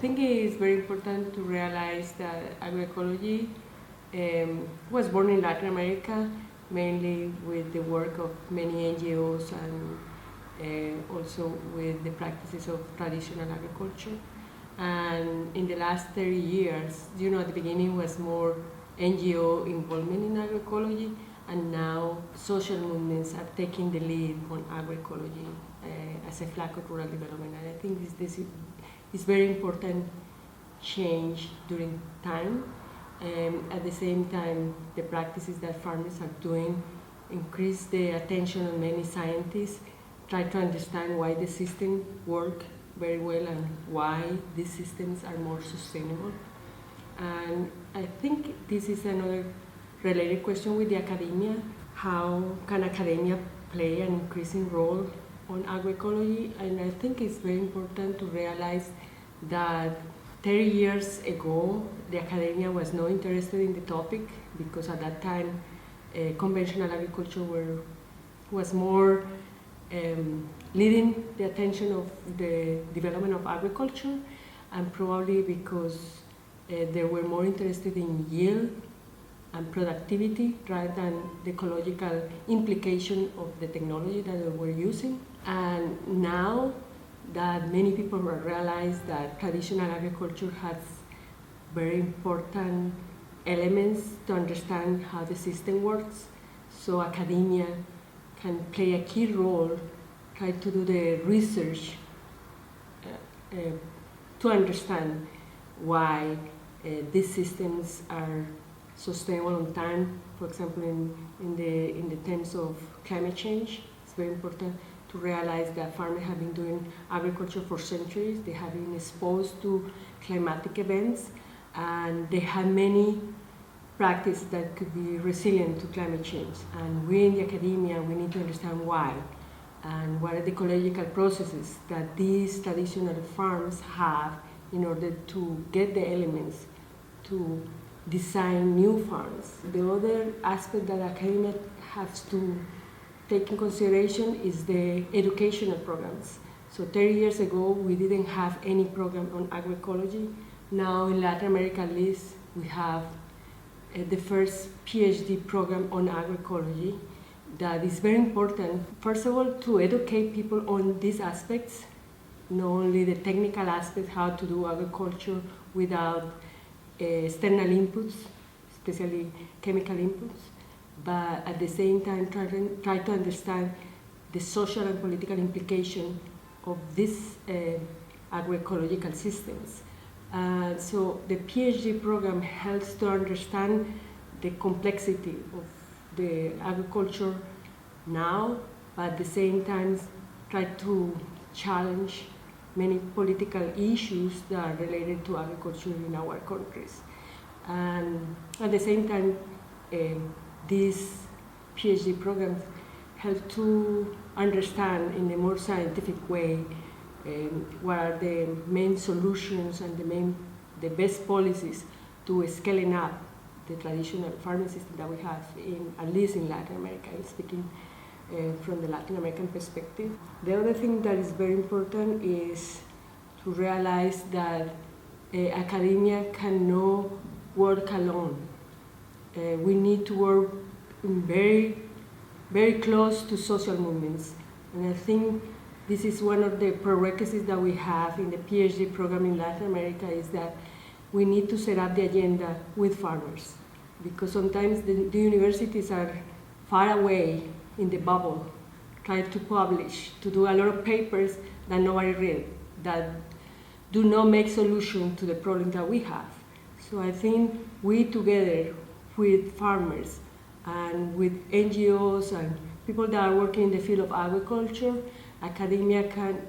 think it is very important to realize that agroecology was born in Latin America, mainly with the work of many NGOs and also with the practices of traditional agriculture. And in the last 30 years, at the beginning was more NGO involvement in agroecology, and now social movements are taking the lead on agroecology as a flag of rural development. And I think this is very important change during time. At the same time, the practices that farmers are doing increase the attention of many scientists, try to understand why the system work very well and why these systems are more sustainable. And I think this is another related question with the academia. How can academia play an increasing role on agroecology? And I think it's very important to realize that 30 years ago, the academia was not interested in the topic because at that time, conventional agriculture was more leading the attention of the development of agriculture, and probably because they were more interested in yield and productivity rather than the ecological implication of the technology that they were using. And now that many people realize that traditional agriculture has very important elements to understand how the system works, so academia can play a key role, try to do the research to understand why these systems are sustainable on time. For example, in the terms of climate change, it's very important to realize that farmers have been doing agriculture for centuries. They have been exposed to climatic events, and they have many practices that could be resilient to climate change. And we in the academia, we need to understand why, and what are the ecological processes that these traditional farms have in order to get the elements to design new farms. The other aspect that academia has to take in consideration is the educational programs. So 30 years ago, we didn't have any program on agroecology. Now in Latin America at least, we have the first PhD program on agroecology that is very important. First of all, to educate people on these aspects, not only the technical aspects, how to do agriculture without external inputs, especially chemical inputs, but at the same time try to understand the social and political implication of these agroecological systems. So the PhD program helps to understand the complexity of the agriculture now, but at the same time try to challenge many political issues that are related to agriculture in our countries. And at the same time, these PhD programs help to understand in a more scientific way what are the main solutions and the best policies to scaling up the traditional farming system that we have, at least in Latin America, speaking from the Latin American perspective. The other thing that is very important is to realize that academia cannot work alone. We need to work very, very close to social movements. And I think this is one of the prerequisites that we have in the PhD program in Latin America, is that we need to set up the agenda with farmers, because sometimes the universities are far away in the bubble, trying to publish, to do a lot of papers that nobody read, that do not make solution to the problem that we have. So I think we together with farmers and with NGOs and people that are working in the field of agriculture, academia can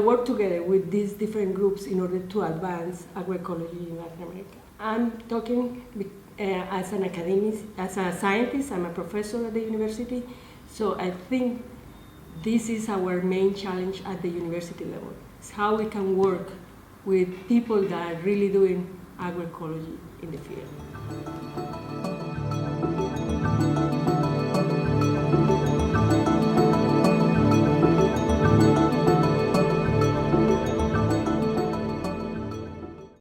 work together with these different groups in order to advance agroecology in Latin America. I'm talking as an academic, as a scientist. I'm a professor at the university, so I think this is our main challenge at the university level. It's how we can work with people that are really doing agroecology in the field.